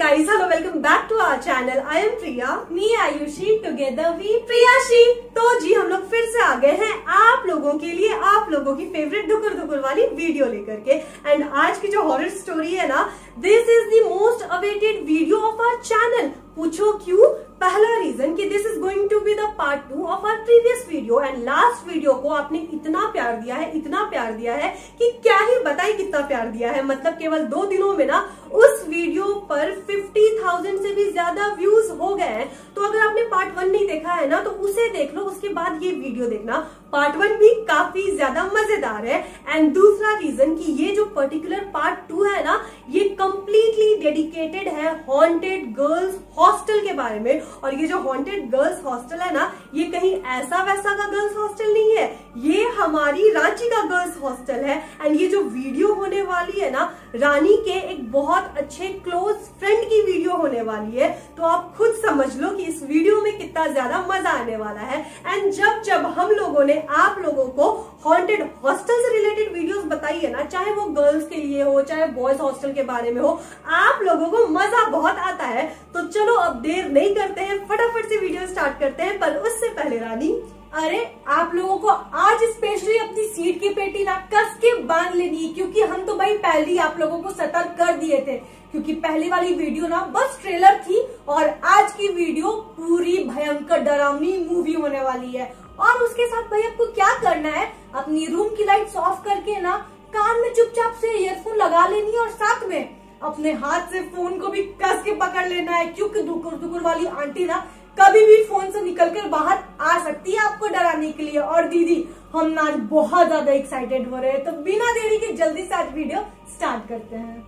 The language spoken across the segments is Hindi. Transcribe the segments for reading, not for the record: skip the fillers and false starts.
guys, hello, welcome back to our channel. I am Priya, me Ayushi, together we प्रियाशी। तो जी हम लोग फिर से आ गए हैं आप लोगों के लिए, आप लोगों की फेवरेट धुकुर धुकुर वाली वीडियो लेकर के। एंड आज की जो हॉरर स्टोरी है ना, this is the most awaited video of our channel. पूछो क्यों? पहला रीजन कि this is going to be the part 2 of our previous video. And last video को आपने इतना प्यार दिया है, इतना प्यार दिया है कि क्या ही बताए कितना प्यार दिया है। मतलब केवल 2 दिनों में ना उस वीडियो पर 50,000 से भी ज्यादा व्यूज हो गए हैं। तो अगर आपने पार्ट 1 नहीं देखा है ना तो उसे देख लो, उसके बाद ये वीडियो देखना। पार्ट 1 भी काफी ज्यादा मजेदार है। एंड दूसरा रीजन कि ये जो पर्टिकुलर पार्ट 2 है ना, ये कंप्लीटली डेडिकेटेड है हॉन्टेड गर्ल्स हॉस्टल के बारे में। और ये जो हॉन्टेड गर्ल्स हॉस्टल है ना, ये कहीं ऐसा वैसा का गर्ल्स हॉस्टल नहीं है, ये हमारी रांची का गर्ल्स हॉस्टल है। एंड ये जो वीडियो होने वाली है ना, रानी के एक बहुत अच्छे क्लोज फ्रेंड की वीडियो होने वाली है। तो आप खुद समझ लो कि इस वीडियो में कितना ज्यादा मजा आने वाला है। एंड जब हम लोगों ने आप लोगों को हॉन्टेड हॉस्टल से रिलेटेड वीडियोस बताई है ना, चाहे वो गर्ल्स के लिए हो चाहे बॉयज हॉस्टल के बारे में हो, आप लोगों को मजा बहुत आता है। तो चलो अब देर नहीं करते हैं, फटाफट से वीडियो स्टार्ट करते हैं। पर उससे पहले रानी, अरे आप लोगों को आज स्पेशली अपनी सीट की पेटी ना कस के बांध लेनी है, क्योंकि हम तो भाई पहले ही आप लोगों को सतर्क कर दिए थे। क्योंकि पहली वाली वीडियो ना बस ट्रेलर थी और आज की वीडियो पूरी भयंकर डरावनी मूवी होने वाली है। और उसके साथ भाई आपको क्या करना है, अपनी रूम की लाइट्स ऑफ करके ना कान में चुपचाप से ईयरफोन लगा लेनी है और साथ में अपने हाथ से फोन को भी कस के पकड़ लेना है, क्योंकि धुकुर धुकुर वाली आंटी ना कभी भी फोन से निकलकर बाहर आ सकती है आपको डराने के लिए। और दीदी हम ना आज बहुत ज्यादा एक्साइटेड हो रहे हैं, तो बिना देरी के जल्दी से आज वीडियो स्टार्ट करते हैं।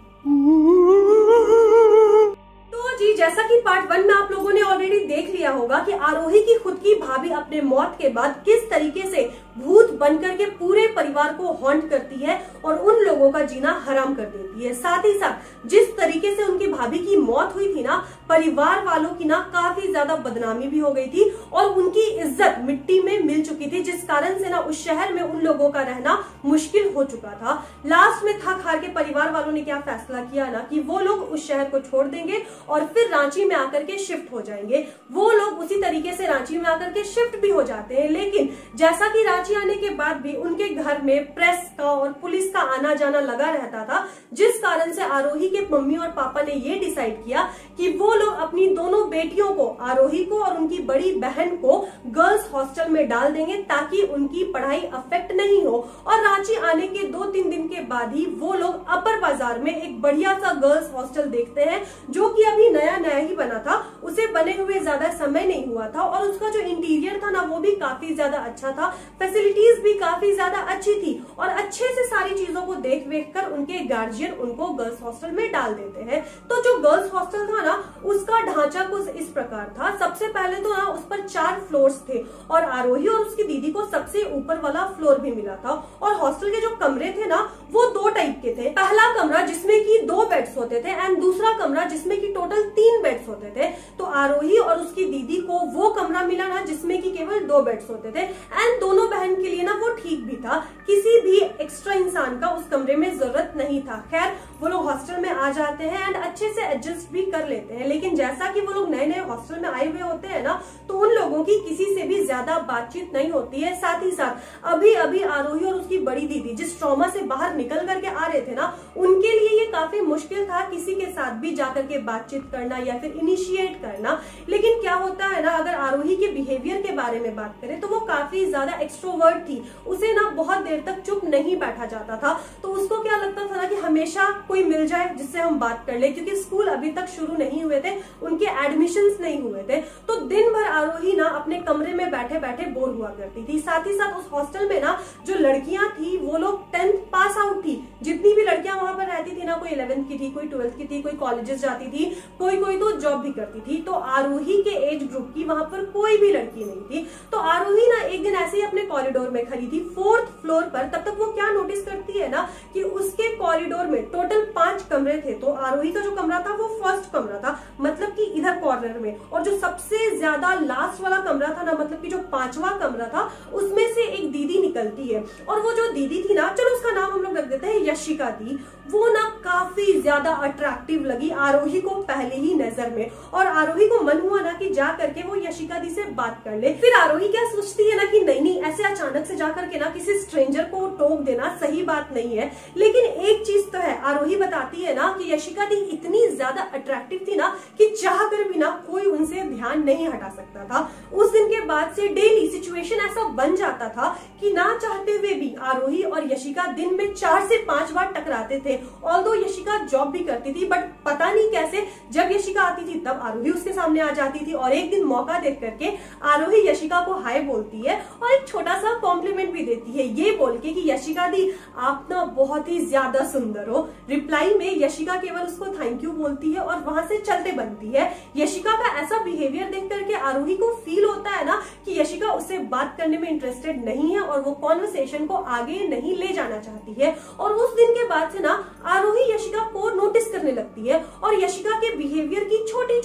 तो जी जैसा कि पार्ट 1 में आप लोगों ने ऑलरेडी देख लिया होगा कि आरोही की खुद की भाभी अपने मौत के बाद किस तरीके से भूत बनकर के पूरे परिवार को हॉन्ट करती है और उन लोगों का जीना हराम कर देती है। साथ ही साथ जिस तरीके से उनकी भाभी की मौत हुई थी ना, परिवार वालों की ना काफी ज्यादा बदनामी भी हो गई थी और उनकी इज्जत मिट्टी में मिल चुकी थी, जिस कारण से ना उस शहर में उन लोगों का रहना मुश्किल हो चुका था। लास्ट में थक हार के परिवार वालों ने क्या फैसला किया ना कि वो लोग उस शहर को छोड़ देंगे और फिर रांची में आकर के शिफ्ट हो जाएंगे। वो लोग उसी तरीके से रांची में आकर के शिफ्ट भी हो जाते हैं। लेकिन जैसा कि रांची आने के बाद भी उनके घर में प्रेस का और पुलिस का आना जाना लगा रहता था, जिस कारण से आरोही के मम्मी और पापा ने ये डिसाइड किया कि वो लोग अपनी दोनों बेटियों को, आरोही को और उनकी बड़ी बहन को, गर्ल्स हॉस्टल में डाल देंगे ताकि उनकी पढ़ाई अफेक्ट नहीं हो। और रांची आने के 2-3 दिन के बाद ही वो लोग अपर बाजार में एक बढ़िया सा गर्ल्स हॉस्टल देखते हैं, जो कि अभी नया ही बना था। उसे बने हुए ज्यादा समय नहीं हुआ था और उसका जो इंटीरियर था ना, वो भी काफी ज्यादा अच्छा था, फैसिलिटीज भी काफी ज्यादा अच्छी थी। और अच्छे से सारी चीजों को देख कर उनके गार्जियन उनको गर्ल्स हॉस्टल में डाल देते हैं। तो जो गर्ल्स हॉस्टल था ना, उसका ढांचा कुछ इस प्रकार था। सबसे पहले तो ना उस पर 4 फ्लोर्स थे और आरोही और उसकी दीदी को सबसे ऊपर वाला फ्लोर भी मिला था। और हॉस्टल के जो कमरे थे ना, वो 2 टाइप के थे। पहला कमरा जिसमें कि 2 बेड्स होते थे एंड दूसरा कमरा जिसमें कि टोटल 3 बेड्स होते थे। तो आरोही और उसकी दीदी को वो कमरा मिला ना जिसमें कि केवल 2 बेड्स होते थे। एंड दोनों बहन के लिए ना वो ठीक भी था, किसी भी एक्स्ट्रा इंसान का उस कमरे में जरूरत नहीं था। खैर वो लोग हॉस्टल में आ जाते हैं एंड अच्छे से एडजस्ट भी कर लेते हैं। लेकिन जैसा कि वो लोग नए नए हॉस्टल में आए हुए होते हैं ना, तो उन लोगों की किसी से भी ज्यादा बातचीत नहीं होती है। साथ ही साथ अभी अभी आरोही और उसकी बड़ी दीदी जिस ट्रॉमा से बाहर निकल करके आ रहे थे ना, उनके लिए ये काफी मुश्किल था किसी के साथ भी जाकर के बातचीत करना या फिर इनिशिएट करना। लेकिन क्या होता है ना, अगर आरोही के बिहेवियर के बारे में बात करें तो वो काफी ज्यादा एक्सट्रोवर्ट थी। उसे ना बहुत देर तक चुप नहीं बैठा जाता था। तो उसको क्या लगता था ना कि हमेशा कोई मिल जाए जिससे हम बात कर ले, क्योंकि स्कूल अभी तक शुरू नहीं हुए थे, उनके एडमिशंस नहीं हुए थे। तो दिन भर आरोही ना अपने कमरे में बैठे बैठे बोर हुआ करती थी। साथ ही साथ उस हॉस्टल में ना जो लड़कियां थी वो लोग 10th पास आउट थी। जितनी भी लड़कियां वहां पर रहती थी ना, कोई 11th की थी, कोई 12th की थी, कोई कॉलेजेस जाती थी, कोई तो जॉब भी करती थी। तो आरोही के एज ग्रुप की वहां पर कोई भी लड़की नहीं थी। तो आरोही ना एक दिन ऐसे ही अपने कॉरिडोर में खड़ी थी 4th फ्लोर पर। तब तक वो क्या नोटिस करती है ना कि उसके कॉरिडोर में टोटल टोटल 5 कमरे थे। तो आरोही का जो कमरा था वो फर्स्ट कमरा था, मतलब कि इधर कॉर्नर में, और जो सबसे ज्यादा लास्ट वाला कमरा था ना, मतलब कि जो 5वां कमरा था, उसमें से एक दीदी निकलती है। और वो जो दीदी थी ना, चलो उसका नाम हम लोग रख देते हैं यशिका दी, वो ना काफी ज्यादा अट्रैक्टिव लगी आरोही को पहले ही नजर में। और आरोही को मन हुआ ना कि जा करके वो यशिका दी से बात कर ले। फिर आरोही क्या सोचती है ना कि नहीं नहीं, ऐसे अचानक से जा करके ना किसी स्ट्रेंजर को टोक देना सही बात नहीं है। लेकिन एक चीज तो है, आरोही बताती है ना कि यशिका दी इतनी ज्यादा अट्रैक्टिव थी ना कि चाह कर भी ना कोई उनसे ध्यान नहीं हटा सकता था। उस दिन के बाद से डेली सिचुएशन ऐसा बन जाता था कि ना चाहते हुए भी आरोही और यशिका दिन में 4 से 5 बार टकराते थे। ऑल्दो यशिका जॉब भी करती थी, बट पता नहीं कैसे जब यशिका आती थी तब आरोही उसके सामने आ जाती थी। और एक दिन मौका देख करके आरोही यशिका को हाय बोलती है और एक छोटा सा कॉम्प्लीमेंट भी देती है, ये बोल के कि यशिका दी आप ना बहुत ही ज्यादा सुंदर हो। रिप्लाई में यशिका केवल उसको थैंक यू बोलती है और वहां से चलते बनती है। यशिका का ऐसा बिहेवियर देख करके आरोही को फील होता है ना कि यशिका उससे बात करने में इंटरेस्टेड नहीं है और वो कॉन्वर्सेशन को आगे नहीं ले जाना चाहती है। और उस दिन के बाद से ना आरोही यशिका को नोटिस करने लगती है और यशिका के बिहेवियर की छोटी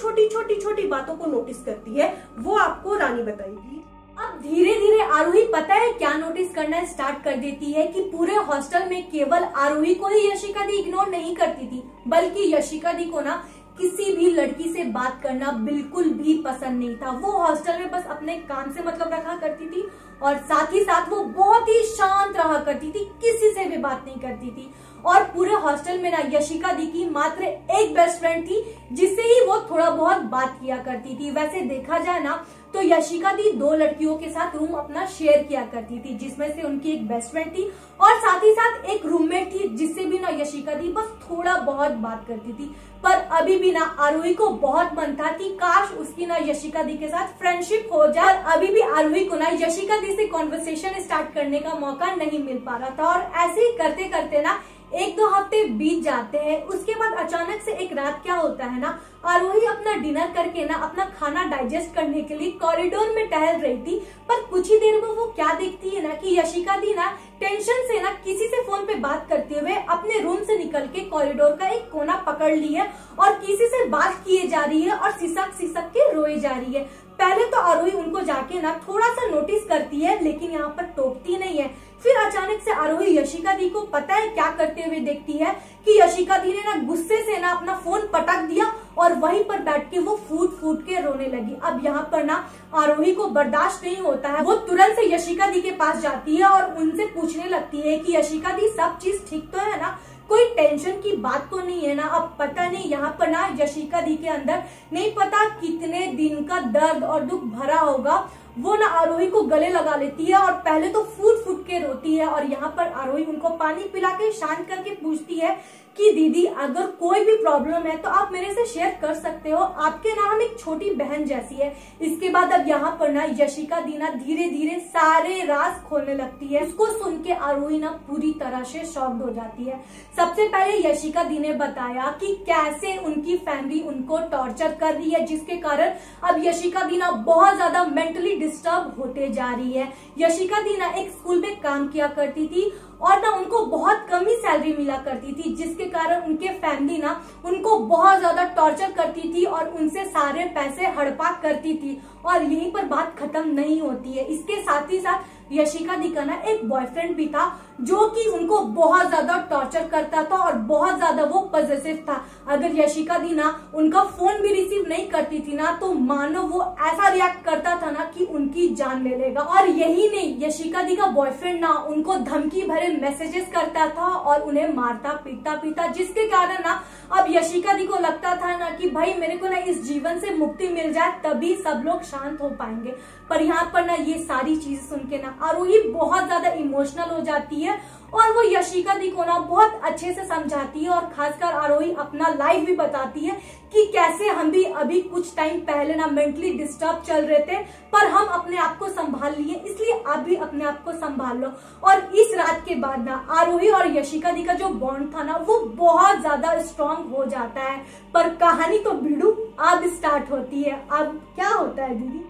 छोटी बातों को नोटिस करती है। वो आपको रानी बताएगी। अब धीरे धीरे आरोही पता है क्या नोटिस करना स्टार्ट कर देती है कि पूरे हॉस्टल में केवल आरोही को ही यशिका दी इग्नोर नहीं करती थी, बल्कि यशिका दी को ना किसी भी लड़की से बात करना बिल्कुल भी पसंद नहीं था। वो हॉस्टल में बस अपने काम से मतलब रखा करती थी और साथ ही साथ वो बहुत ही शांत रहा करती थी, किसी से भी बात नहीं करती थी। और पूरे हॉस्टल में ना यशिका दी की मात्र एक बेस्ट फ्रेंड थी जिससे ही वो थोड़ा बहुत बात किया करती थी। वैसे देखा जाए ना तो यशिका दी 2 लड़कियों के साथ रूम अपना शेयर किया करती थी, जिसमें से उनकी एक बेस्ट फ्रेंड थी और साथ ही साथ एक रूममेट थी जिससे भी ना यशिका दी बस थोड़ा बहुत बात करती थी। पर अभी भी ना आरोही को बहुत मन था कि काश उसकी ना यशिका दी के साथ फ्रेंडशिप हो जाए। अभी भी आरोही को ना यशिका दी से कॉन्वर्सेशन स्टार्ट करने का मौका नहीं मिल पा रहा था। और ऐसे ही करते करते ना 1-2 हफ्ते बीत जाते हैं। उसके बाद अचानक से एक रात क्या होता है ना, आरोही अपना डिनर करके ना अपना खाना डाइजेस्ट करने के लिए कॉरिडोर में टहल रही थी। पर कुछ ही देर में वो क्या देखती है ना कि यशिका दी ना टेंशन से ना किसी से फोन पे बात करते हुए अपने रूम से निकल के कॉरिडोर का एक कोना पकड़ ली है और किसी से बात किए जा रही है और सिसक के रोए जा रही है। पहले तो आरोही उनको जाके ना थोड़ा सा नोटिस करती है, लेकिन यहाँ पर टोकती नहीं है। फिर अचानक से आरोही यशिका दी को पता है क्या करते हुए देखती है कि यशिका दी ने ना गुस्से से ना अपना फोन पटक दिया और वहीं पर बैठ के वो फूट के रोने लगी। अब यहाँ पर ना आरोही को बर्दाश्त नहीं होता है, वो तुरंत से यशिका दी के पास जाती है और उनसे पूछने लगती है कि यशिका दी सब चीज ठीक तो है ना, कोई टेंशन की बात तो नहीं है ना। अब पता नहीं यहाँ पर ना यशिका दी के अंदर नहीं पता कितने दिन का दर्द और दुख भरा होगा। वो ना आरोही को गले लगा लेती है और पहले तो फूट के रोती है। और यहाँ पर आरोही उनको पानी पिला के शांत करके पूछती है कि दीदी अगर कोई भी प्रॉब्लम है तो आप मेरे से शेयर कर सकते हो, आपके ना हम एक छोटी बहन जैसी है। इसके बाद अब यहाँ पर ना यशिका दी ना धीरे धीरे सारे राज खोलने लगती है। उसको सुन के आरोही ना पूरी तरह से शॉक्ड हो जाती है। सबसे पहले यशिका दी ने बताया कि कैसे उनकी फैमिली उनको टॉर्चर कर रही है, जिसके कारण अब यशिका दी ना बहुत ज्यादा मेंटली डिस्टर्ब होते जा रही है। यशिका दी ना एक स्कूल में काम किया करती थी और ना उनको बहुत कम ही सैलरी मिला करती थी, जिसके कारण उनके फैमिली ना उनको बहुत ज्यादा टॉर्चर करती थी और उनसे सारे पैसे हड़पा करती थी। और यहीं पर बात खत्म नहीं होती है। इसके साथ ही साथ यशिका दी का ना एक बॉयफ्रेंड भी था जो कि उनको बहुत ज्यादा टॉर्चर करता था और बहुत ज्यादा वो पॉसेसिव था। अगर यशिका दी ना उनका फोन भी रिसीव नहीं करती थी ना तो मानो वो ऐसा रिएक्ट करता था ना कि उनकी जान ले लेगा। और यही नहीं, यशिका दी का बॉयफ्रेंड ना उनको धमकी भरे मैसेजेस करता था और उन्हें मारता पीटता, जिसके कारण ना अब यशिका दी को लगता था ना कि भाई मेरे को ना इस जीवन से मुक्ति मिल जाए तभी सब लोग शांत हो पाएंगे। पर यहाँ पर ना ये सारी चीजें सुन के ना आरोही बहुत ज्यादा इमोशनल हो जाती है और वो यशिका दी को ना बहुत अच्छे से समझाती है और खासकर आरोही अपना लाइफ भी बताती है कि कैसे हम भी अभी कुछ टाइम पहले ना मेंटली डिस्टर्ब चल रहे थे पर हम अपने आप को संभाल लिए, इसलिए आप भी अपने आप को संभाल लो। और इस रात के बाद ना आरोही और यशिका दी का जो बॉन्ड था ना वो बहुत ज्यादा स्ट्रांग हो जाता है। पर कहानी तो भिड़ू अब स्टार्ट होती है। अब क्या होता है दीदी?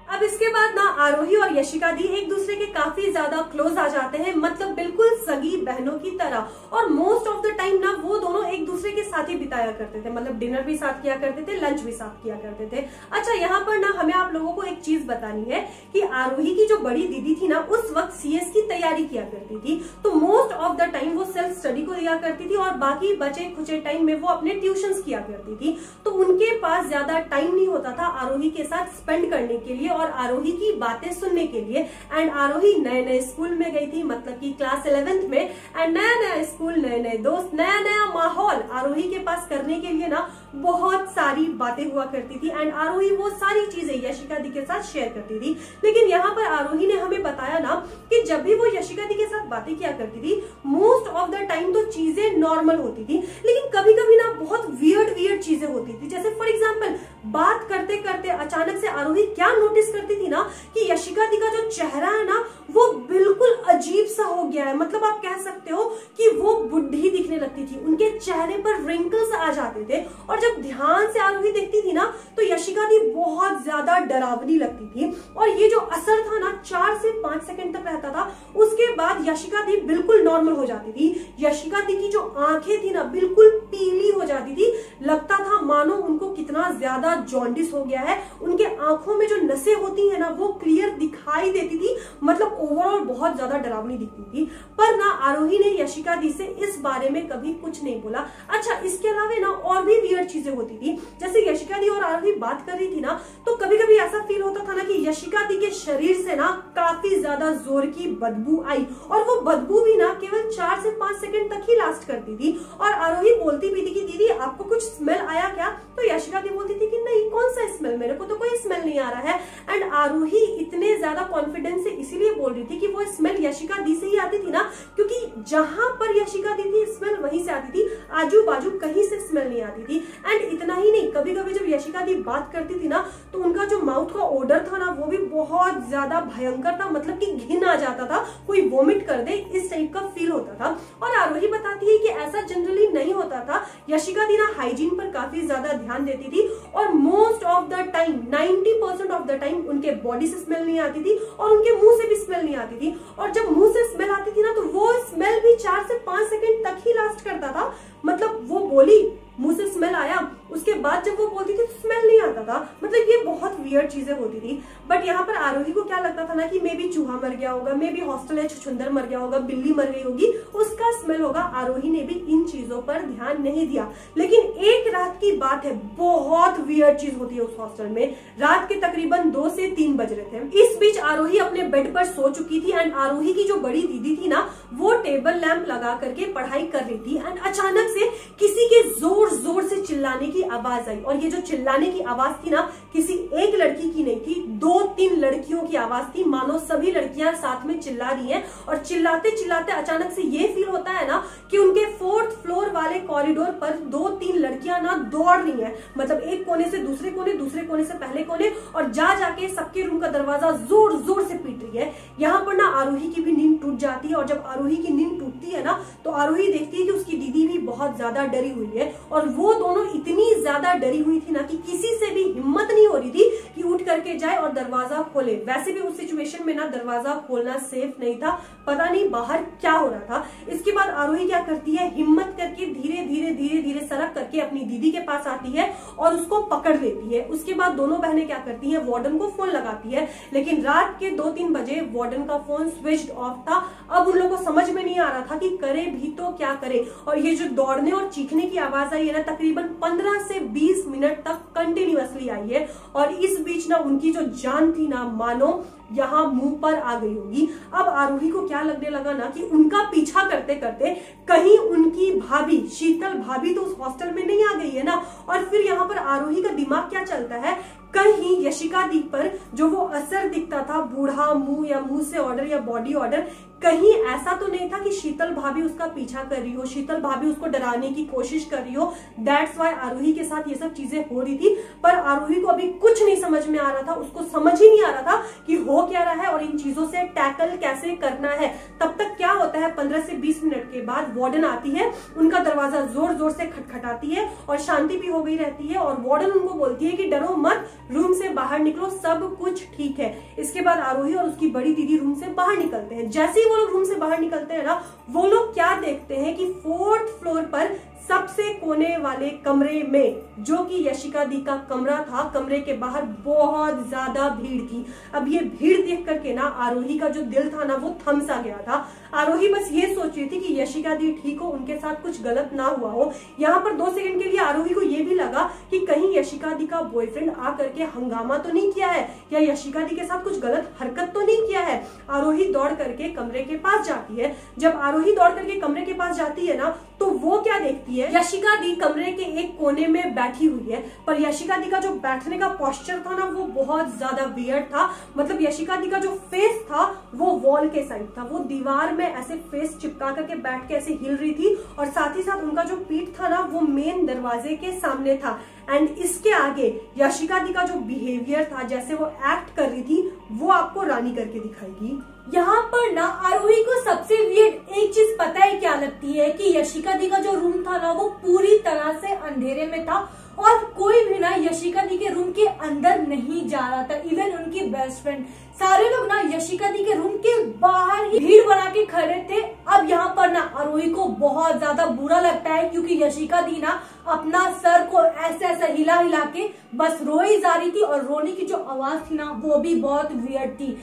अब इसके बाद ना आरोही और यशिका दी एक दूसरे के काफी ज्यादा क्लोज आ जाते हैं, मतलब बिल्कुल सगी बहनों की तरह। और मोस्ट ऑफ द टाइम ना वो दोनों एक दूसरे के साथ ही बिताया करते थे, मतलब डिनर भी साथ किया करते थे, लंच भी साथ किया करते थे। अच्छा, यहाँ पर ना हमें आप लोगों को एक चीज बतानी है कि आरोही की जो बड़ी दीदी थी ना उस वक्त सीएस की तैयारी किया करती थी, तो मोस्ट ऑफ द टाइम वो सेल्फ स्टडी को दिया करती थी और बाकी बचे खुचे टाइम में वो अपने ट्यूशंस किया करती थी। तो उनके पास ज्यादा टाइम नहीं होता था आरोही के साथ स्पेंड करने के लिए और आरोही की बातें सुनने के लिए। एंड आरोही नए नए स्कूल में गई थी, मतलब कि क्लास 11th में, एंड नया नया स्कूल, नए नए दोस्त, नया नया माहौल आरोही के पास करने के लिए ना बहुत सारी बातें हुआ करती थी। एंड आरोही वो सारी चीजें यशिका दी के साथ शेयर करती थी। लेकिन यहाँ पर आरोही ने हमें बताया ना कि जब भी वो यशिका दी के साथ बातें किया करती थी मोस्ट ऑफ द टाइम तो चीजें नॉर्मल होती थी, लेकिन कभी कभी ना बहुत वियर्ड चीजें होती थी। जैसे फॉर एग्जाम्पल बात करते करते अचानक से आरोही क्या नोटिस करती थी ना कि यशिका दी का जो चेहरा है ना वो बिल्कुल अजीब सा हो गया है, मतलब आप कह सकते हो कि वो बुढ़ी दिखने लगती थी, उनके चेहरे पर रिंकल्स आ जाते थे। और जब ध्यान से आरोही देखती थी ना तो यशिका दी बहुत ज्यादा डरावनी लगती थी। और ये जो असर था ना 4 से 5 सेकंड तक रहता था, उसके बाद यशिका दी बिल्कुल नॉर्मल हो जाती थी। यशिका दी की जो आंखें थी ना बिल्कुल पीली हो जाती थी, लगता था मानो उनको कितना ज्यादा जॉन्डिस हो गया है। उनके आंखों में जो नसें होती है ना वो क्लियर दिखाई देती थी, मतलब ओवरऑल बहुत ज्यादा डरावनी दिखती थी। पर ना आरोही ने यशिका दी से इस बारे में कभी कुछ नहीं बोला। अच्छा, इसके अलावा ना और भी वियर्ड चीजें होती थी। जैसे यशिका दी और आरोही बात कर रही थी ना तो कभी कभी ऐसा फील होता था ना कि यशिका दी के शरीर से ना काफी ज्यादा जोर की बदबू आई, और वो बदबू भी ना केवल 4 से 5 सेकंड तक ही लास्ट करती थी। और आरोही बोलती भी थी कि दीदी आपको कुछ स्मेल आया क्या? तो यशिका दी बोलती थी कि नहीं, कौन सा स्मेल, मेरे को तो कोई स्मेल नहीं आ रहा है। एंड आरोही इतने ज्यादा कॉन्फिडेंस से इसीलिए बोल रही थी कि वो स्मेल यशिका दी से ही आती थी ना, क्योंकि जहां पर यशिका दी थी स्मेल वहीं से आती थी, आजू बाजू कहीं से स्मेल नहीं आती थी। एंड इतना ही नहीं, कभी कभी जब यशिका दी बात करती थी ना तो उनका जो माउथ का ओडर था ना वो भी बहुत ज्यादा भयंकर था, मतलब कि घिन आ जाता था, कोई वोमिट कर दे इस टाइप का फील होता था। और आरोही बताती है कि ऐसा जनरली नहीं होता था, यशिका दी ना हाइजीन पर काफी ज्यादा ध्यान देती थी और most of the time 90% of the time उनके बॉडी से स्मेल नहीं आती थी और उनके मुंह से भी स्मेल नहीं आती थी। और जब मुंह से स्मेल आती थी ना तो वो स्मेल भी 4 से 5 सेकंड तक ही लास्ट करता था, मतलब वो बोली मुंह से स्मेल आया, उसके बाद जब वो बोलती थी तो स्मेल नहीं आता था। मतलब ये बहुत वियर्ड चीजें होती थी। बट यहाँ पर आरोही को क्या लगता था ना कि मे बी चूहा मर गया होगा, मे बी हॉस्टल में छुछुंदर मर गया होगा, बिल्ली मर गई होगी, उसका स्मेल होगा। आरोही ने भी इन चीजों पर ध्यान नहीं दिया। लेकिन एक रात की बात है, बहुत वियर्ड चीज होती है उस हॉस्टल में। रात के तकरीबन 2 से 3 बज रहे थे। इस बीच आरोही अपने बेड पर सो चुकी थी एंड आरोही की जो बड़ी दीदी थी ना वो टेबल लैंप लगा करके पढ़ाई कर रही थी। एंड अचानक से किसी के जोर जोर से चिल्लाने की आवाज आई, और ये जो चिल्लाने की आवाज थी ना किसी एक लड़की की नहीं थी, 2-3 लड़कियों की आवाज थी, मानो सभी लड़कियां साथ में चिल्ला रही हैं। और चिल्लाते चिल्लाते अचानक से ये फील होता है ना कि उनके 4th फ्लोर वाले कॉरिडोर पर 2-3 लड़कियां ना दौड़ रही हैं, मतलब एक कोने से दूसरे कोने, दूसरे कोने से पहले कोने, और जा जाके सबके रूम का दरवाजा जोर जोर से पीट रही है। यहाँ पर ना आरोही की भी नींद टूट जाती है, और जब आरोही की नींद टूटती है ना तो आरोही देखती है कि उसकी दीदी भी बहुत ज्यादा डरी हुई है। और वो दोनों इतनी ज्यादा डरी हुई थी ना कि किसी से भी हिम्मत नहीं हो रही थी कि उठ करके जाए और दरवाजा खोले। वैसे भी उस सिचुएशन में ना दरवाजा खोलना सेफ नहीं था, पता नहीं बाहर क्या हो रहा था। इसके बाद आरोही क्या करती है, हिम्मत करके धीरे धीरे धीरे धीरे सरक करके अपनी दीदी के पास आती है और उसको पकड़ लेती है। उसके बाद दोनों बहनें क्या करती है, वार्डन को फोन लगाती है। लेकिन रात के 2-3 बजे वार्डन का फोन स्विच्ड ऑफ था। अब उन लोगों को समझ में नहीं आ रहा था कि करे भी तो क्या करे। और ये जो दौड़ने और चीखने की आवाज आई है ना तकरीबन 15 से 20 मिनट तक कंटिन्यूअसली आई है। और इस बीच ना उनकी जो जान थी ना मानो यहाँ मुंह पर आ गई होगी। अब आरोही को क्या लगने लगा ना कि उनका पीछा करते करते कहीं उनकी भाभी शीतल भाभी तो उस हॉस्टल में नहीं आ गई है ना। और फिर यहाँ पर आरोही का दिमाग क्या चलता है, कहीं यशिका दी पर जो वो असर दिखता था, बूढ़ा मुंह या मुंह से ऑर्डर या बॉडी ऑर्डर, कहीं ऐसा तो नहीं था कि शीतल भाभी उसका पीछा कर रही हो, शीतल भाभी उसको डराने की कोशिश कर रही हो। दैट्स वाई आरोही के साथ ये सब चीजें हो रही थी। पर आरोही को अभी कुछ नहीं समझ में आ रहा था, उसको समझ ही नहीं आ रहा था कि हो क्या रहा है और इन चीजों से टैकल कैसे करना है। तब तक क्या होता है, 15 से 20 मिनट के बाद वार्डन आती है, उनका दरवाजा जोर जोर से खटखटाती है और शांति भी हो गई रहती है। और वार्डन उनको बोलती है कि डरो मत, रूम से बाहर निकलो, सब कुछ ठीक है। इसके बाद आरोही और उसकी बड़ी दीदी रूम से बाहर निकलते हैं। जैसे ही वो लोग रूम से बाहर निकलते हैं ना, वो लोग क्या देखते हैं कि 4th फ्लोर पर सबसे कोने वाले कमरे में, जो कि यशिका दी का कमरा था, कमरे के बाहर बहुत ज्यादा भीड़ थी। अब ये भीड़ देख करके ना आरोही का जो दिल था ना वो थम सा गया था। आरोही बस ये सोच रही थी कि यशिका दी ठीक हो, उनके साथ कुछ गलत ना हुआ हो। यहाँ पर 2 सेकंड के लिए आरोही को ये भी लगा कि कहीं यशिका दी का बॉयफ्रेंड आ करके हंगामा तो नहीं किया है, या यशिका दी के साथ कुछ गलत हरकत तो नहीं किया है। आरोही दौड़ करके कमरे के पास जाती है। जब आरोही दौड़ करके कमरे के पास जाती है ना, तो वो क्या देखती है, यशिका दी कमरे के एक कोने में बैठी हुई है। पर यशिका दी का जो बैठने का पोस्चर था ना वो बहुत ज्यादा वियर्ड था। मतलब यशिका दी का जो फेस था वो वॉल के साइड था, वो दीवार में ऐसे फेस चिपका करके बैठ के ऐसे हिल रही थी, और साथ ही साथ उनका जो पीठ था ना वो मेन दरवाजे के सामने था। एंड इसके आगे यशिका दी का जो बिहेवियर था, जैसे वो एक्ट कर रही थी, वो आपको रानी करके दिखाएगी। यहाँ पर ना आरोही को सबसे वियर्ड एक चीज पता है क्या लगती है कि यशिका दी का जो रूम था ना वो पूरी तरह से अंधेरे में था, और कोई भी ना यशिका दी के रूम के अंदर नहीं जा रहा था। इवन उनकी बेस्ट फ्रेंड, सारे लोग ना यशिका दी के रूम के बाहर ही भीड़ बना के खड़े थे। अब यहाँ पर ना आरोही को बहुत ज्यादा बुरा लगता है, क्योंकि यशिका दी ना अपना सर को ऐसे ऐसे हिला हिला के बस रोई जा रही थी, और रोने की जो आवाज थी ना वो भी बहुत वियर्ड थी।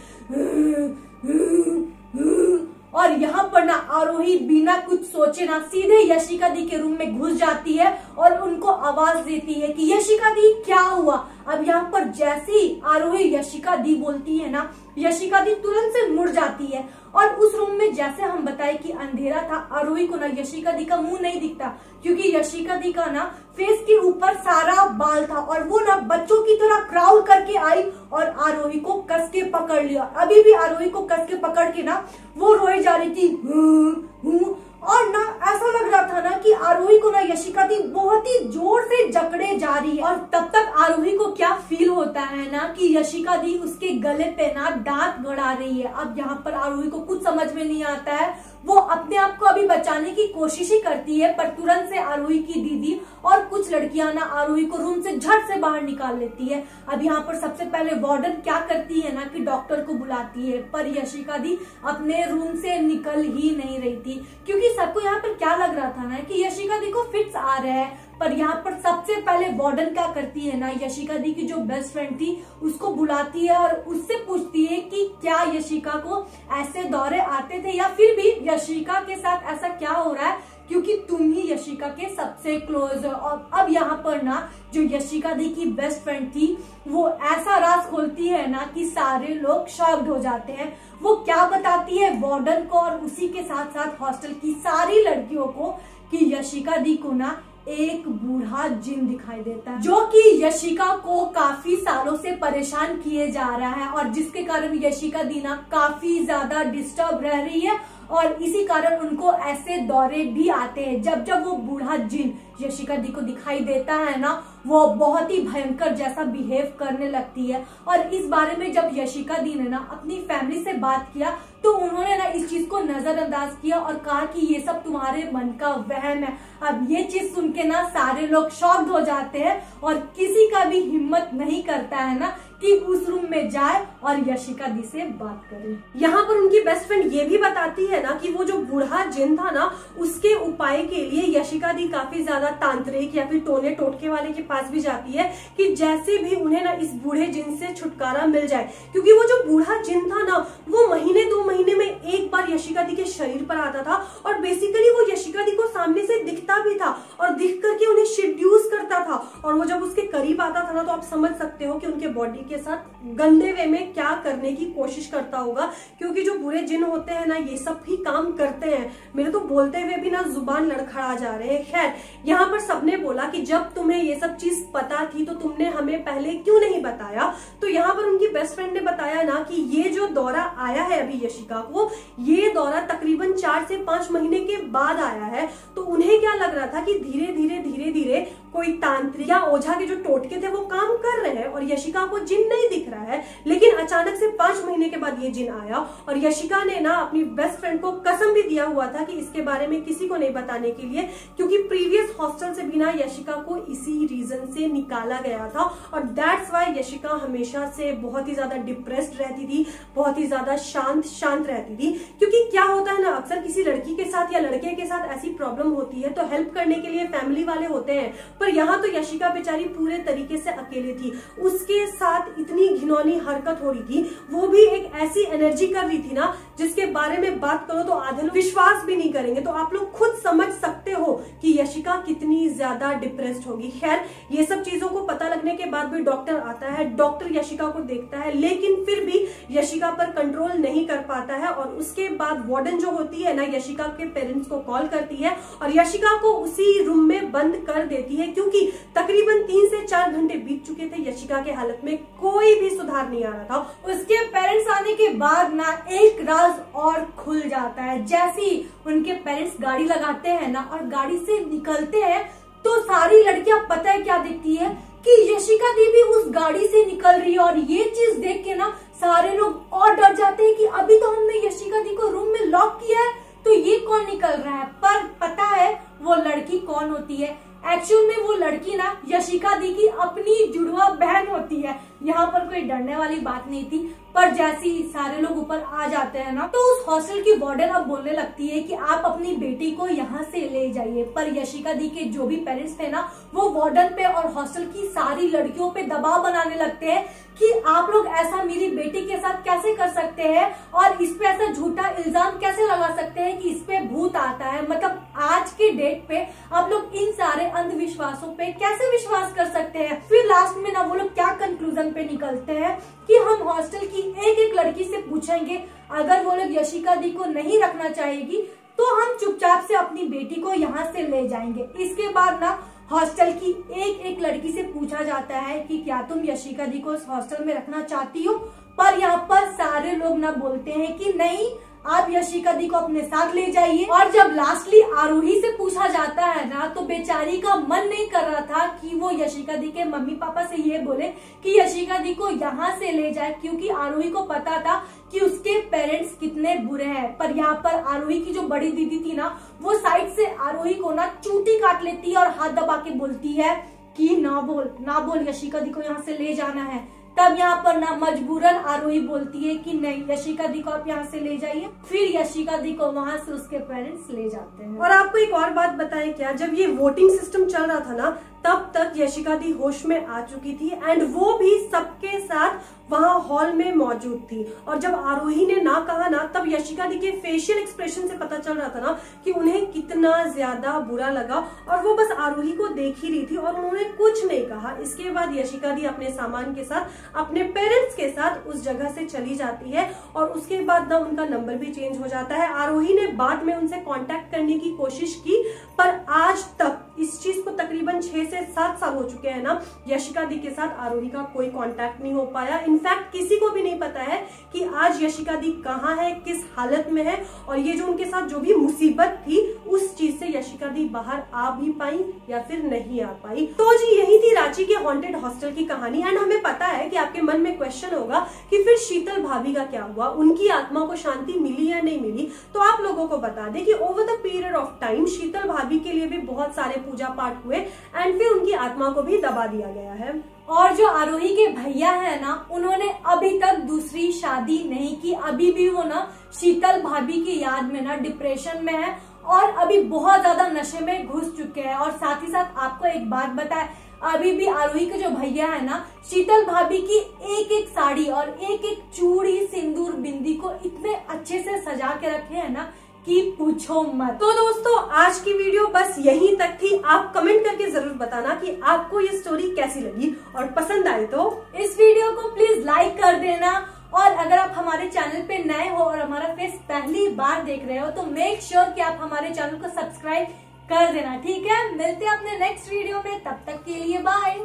और यहाँ पर ना आरोही बिना कुछ सोचे ना सीधे यशिका दी के रूम में घुस जाती है और उनको आवाज देती है कि यशिका दी क्या हुआ। अब यहाँ पर जैसे ही आरोही यशिका दी बोलती है ना, यशिका दी तुरंत से मुड़ जाती है। और उस रूम में जैसे हम बताए कि अंधेरा था, आरोही को ना यशिका दी का मुंह नहीं दिखता, क्योंकि यशिका दी का ना फेस के ऊपर सारा बाल था, और वो ना बच्चों की तरह क्राउल करके आई और आरोही को कस के पकड़ लिया। अभी भी आरोही को कस के पकड़ के ना वो रोई जा रही थी। और ना ऐसा लग रहा था ना कि आरोही को ना यशिका दी बहुत ही जोर से जकड़े जा रही है। और तब तक आरोही को क्या फील होता है ना कि यशिका दी उसके गले पे ना दांत गड़ा रही है। अब यहाँ पर आरोही को कुछ समझ में नहीं आता है, वो अपने आप को अभी बचाने की कोशिश ही करती है, पर तुरंत से आरोही की दीदी और कुछ लड़कियां ना आरोही को रूम से झट से बाहर निकाल लेती है। अब यहाँ पर सबसे पहले वार्डन क्या करती है ना कि डॉक्टर को बुलाती है, पर यशिका दी अपने रूम से निकल ही नहीं रही थी, क्योंकि सबको यहाँ पर क्या लग रहा था ना कि यशिका दी को फिट्स आ रहा है। पर यहाँ पर सबसे पहले वार्डन क्या करती है ना, यशिका दी की जो बेस्ट फ्रेंड थी उसको बुलाती है और उससे पूछती है कि क्या यशिका को ऐसे दौरे आते थे, या फिर भी यशिका के साथ ऐसा क्या हो रहा है, क्योंकि तुम ही यशिका के सबसे क्लोज हो। और अब यहाँ पर ना जो यशिका दी की बेस्ट फ्रेंड थी वो ऐसा राज खोलती है ना कि सारे लोग शॉक्ड हो जाते हैं। वो क्या बताती है वार्डन को और उसी के साथ साथ हॉस्टल की सारी लड़कियों को कि यशिका दी को ना एक बूढ़ा जिन दिखाई देता है, जो कि यशिका को काफी सालों से परेशान किए जा रहा है, और जिसके कारण यशिका दी ना काफी ज्यादा डिस्टर्ब रह रही है, और इसी कारण उनको ऐसे दौरे भी आते हैं। जब जब वो बूढ़ा जिन यशिका दी को दिखाई देता है ना, वो बहुत ही भयंकर जैसा बिहेव करने लगती है। और इस बारे में जब यशिका दी ने ना अपनी फैमिली से बात किया तो उन्होंने ना इस चीज को नजरअंदाज किया और कहा कि ये सब तुम्हारे मन का वहम है। अब ये चीज सुन के ना सारे लोग शॉक्ड हो जाते हैं, और किसी का भी हिम्मत नहीं करता है ना कि उस रूम में जाए और यशिका दी से बात करे। यहाँ पर उनकी बेस्ट फ्रेंड ये भी बताती है ना कि वो जो बूढ़ा जिन था ना, उसके उपाय के लिए यशिका दी काफी ज्यादा तांत्रिक या फिर टोने टोटके वाले के पास भी जाती है कि जैसे भी उन्हें ना इस बूढ़े जिन से छुटकारा मिल जाए। क्योंकि वो जो बूढ़ा जिन था ना वो महीने 2 महीने में एक बार यशिका दी के शरीर पर आता था, और बेसिकली वो यशिका दी को सामने से दिखता भी था और दिख करके उन्हें सेड्यूस करता था। और वो जब उसके करीब आता था ना तो आप समझ सकते हो कि उनके बॉडी के साथ गंदे वे में क्या करने की कोशिश करता होगा, क्योंकि जो बुरे जिन होते हैं ना ये सब भी काम करते हैं। मेरे तो बोलते हुए भी ना जुबान लड़खड़ा जा रहे हैं। खैर, यहाँ पर सबने बोला कि जब तुम्हें ये सब चीज पता थी तो तुमने हमें पहले क्यों नहीं बताया। तो यहाँ पर उनकी बेस्ट फ्रेंड ने बताया ना कि ये जो दौरा आया है अभी यशिका को, ये दौरा तकरीबन 4 से 5 महीने के बाद आया है। तो उन्हें क्या लग रहा था कि धीरे धीरे धीरे धीरे कोई तांत्रिक या ओझा के जो टोटके थे वो काम कर रहे हैं और यशिका को जिन नहीं दिख रहा है, लेकिन अचानक से 5 महीने के बाद ये जिन आया और यशिका ने ना अपनी बेस्ट फ्रेंड को कसम भी दिया हुआ था कि इसके बारे में किसी को नहीं बताने के लिए, क्योंकि प्रीवियस हॉस्टल से भी ना यशिका को इसी रीजन से निकाला गया था और दैट्स वाई यशिका हमेशा से बहुत ही ज्यादा डिप्रेस्ड रहती थी, बहुत ही ज्यादा शांत रहती थी। क्योंकि क्या होता है ना, अक्सर किसी लड़की के साथ या लड़के के साथ ऐसी प्रॉब्लम होती है तो हेल्प करने के लिए फैमिली वाले होते हैं, पर यहाँ तो यशिका बेचारी पूरे तरीके से अकेले थी। उसके साथ इतनी घिनौनी हरकत हो रही थी, वो भी एक ऐसी एनर्जी कर रही थी ना जिसके बारे में बात करो तो आधे लोग विश्वास भी नहीं करेंगे। तो आप लोग खुद समझ सकते हो कि यशिका कितनी ज्यादा डिप्रेस्ड होगी। खैर, ये सब चीजों को पता लगने के बाद भी डॉक्टर आता है, डॉक्टर यशिका को देखता है, लेकिन फिर भी यशिका पर कंट्रोल नहीं कर पाता है और उसके बाद वार्डन जो होती है ना, यशिका के पेरेंट्स को कॉल करती है और यशिका को उसी रूम में बंद कर देती है, क्योंकि तकरीबन 3 से 4 घंटे बीत चुके थे। यशिका के हालत में कोई भी सुधार नहीं आ रहा था। उसके पेरेंट्स आने के बाद ना एक राज और खुल जाता है। जैसे ही उनके पेरेंट्स गाड़ी लगाते हैं ना और गाड़ी से निकलते हैं तो सारी लड़कियां पता है क्या देखती है कि यशिका दी भी उस गाड़ी से निकल रही है और ये चीज देख के ना सारे लोग और डर जाते हैं कि अभी तो हमने यशिका दी को रूम में लॉक किया है, तो ये कौन निकल रहा है। पर पता है वो लड़की कौन होती है? एक्चुअल में वो लड़की ना यशिका दी की अपनी जुड़वा बहन होती है। यहाँ पर कोई डरने वाली बात नहीं थी, पर जैसे ही सारे लोग ऊपर आ जाते हैं ना तो उस हॉस्टल की वार्डन अब बोलने लगती है कि आप अपनी बेटी को यहाँ से ले जाइए। पर यशिका दी के जो भी पेरेंट्स थे ना, वो वार्डन पे और हॉस्टल की सारी लड़कियों पे दबाव बनाने लगते हैं कि आप लोग ऐसा मेरी बेटी के साथ कैसे कर सकते हैं और इस पे ऐसा झूठा इल्जाम कैसे लगा सकते हैं कि इस पे भूत आता है। मतलब आज के डेट पे आप लोग इन सारे अंधविश्वासों पे कैसे विश्वास कर सकते हैं। फिर लास्ट में ना वो लोग क्या कंक्लूजन पे निकलते हैं कि हम हॉस्टल की एक एक लड़की से पूछेंगे, अगर वो लोग यशिका दी को नहीं रखना चाहेगी तो हम चुपचाप से अपनी बेटी को यहाँ से ले जाएंगे। इसके बाद ना हॉस्टल की एक एक लड़की से पूछा जाता है कि क्या तुम यशिका दी को इस हॉस्टल में रखना चाहती हो। पर यहाँ पर सारे लोग ना बोलते हैं कि नहीं, आप यशिका दी को अपने साथ ले जाइए। और जब लास्टली आरोही से पूछा जाता है ना तो बेचारी का मन नहीं कर रहा था कि वो यशिका दी के मम्मी पापा से ये बोले कि यशिका दी को यहाँ से ले जाए, क्योंकि आरोही को पता था कि उसके पेरेंट्स कितने बुरे हैं। पर यहाँ पर आरोही की जो बड़ी दीदी थी ना, वो साइड से आरोही को ना चूटी काट लेती है और हाथ दबा के बोलती है कि ना बोल यशिका दी को यहाँ से ले जाना है। तब यहाँ पर ना मजबूरन आरोही बोलती है कि नहीं, यशिका दी को आप यहाँ से ले जाइए। फिर यशिका दी को वहाँ से उसके पेरेंट्स ले जाते हैं। और आपको एक और बात बताएं क्या, जब ये वोटिंग सिस्टम चल रहा था ना, तब तक यशिका दी होश में आ चुकी थी एंड वो भी सबके साथ वहां हॉल में मौजूद थी। और जब आरोही ने ना कहा ना, तब यशिका दी के फेशियल एक्सप्रेशन से पता चल रहा था ना कि उन्हें कितना ज्यादा बुरा लगा और वो बस आरोही को देख ही रही थी और उन्होंने कुछ नहीं कहा। इसके बाद यशिका दी अपने सामान के साथ अपने पेरेंट्स के साथ उस जगह से चली जाती है और उसके बाद ना उनका नंबर भी चेंज हो जाता है। आरोही ने बाद में उनसे कांटेक्ट करने की कोशिश की, पर आज तक इस चीज को तकरीबन 6 से 7 साल हो चुके हैं ना, यशिका दी के साथ आरोही का कोई कांटेक्ट नहीं हो पाया। इनफैक्ट किसी को भी नहीं पता है कि आज यशिका दी कहाँ है, किस हालत में है और ये जो उनके साथ जो भी मुसीबत थी उस चीज से यशिका दी बाहर आ भी पाई या फिर नहीं आ पाई। तो जी यही थी रांची के हॉन्टेड हॉस्टल की कहानी। एंड हमें पता है कि आपके मन में क्वेश्चन होगा कि फिर शीतल भाभी का क्या हुआ, उनकी आत्मा को शांति मिली या नहीं मिली। तो आप लोगों को बता दें कि over the period of time Sheetal भाभी के लिए भी बहुत सारे पूजा पाठ हुए एंड फिर उनकी आत्मा को भी दबा दिया गया है। और जो आरोही के भैया है ना, उन्होंने अभी तक दूसरी शादी नहीं की। अभी भी वो ना शीतल भाभी की याद में ना डिप्रेशन में है और अभी बहुत ज्यादा नशे में घुस चुके हैं। और साथ ही साथ आपको एक बात बताए, अभी भी आरोही के जो भैया है ना, शीतल भाभी की एक एक साड़ी और एक एक चूड़ी सिंदूर बिंदी को इतने अच्छे से सजा के रखे हैं ना कि पूछो मत। तो दोस्तों आज की वीडियो बस यहीं तक थी। आप कमेंट करके जरूर बताना कि आपको ये स्टोरी कैसी लगी और पसंद आई तो इस वीडियो को प्लीज लाइक कर देना। और अगर आप हमारे चैनल पे नए हो और हमारा फेस पहली बार देख रहे हो तो मेक श्योर कि आप हमारे चैनल को सब्सक्राइब कर देना, ठीक है। मिलते हैं अपने नेक्स्ट वीडियो में, तब तक के लिए बाय।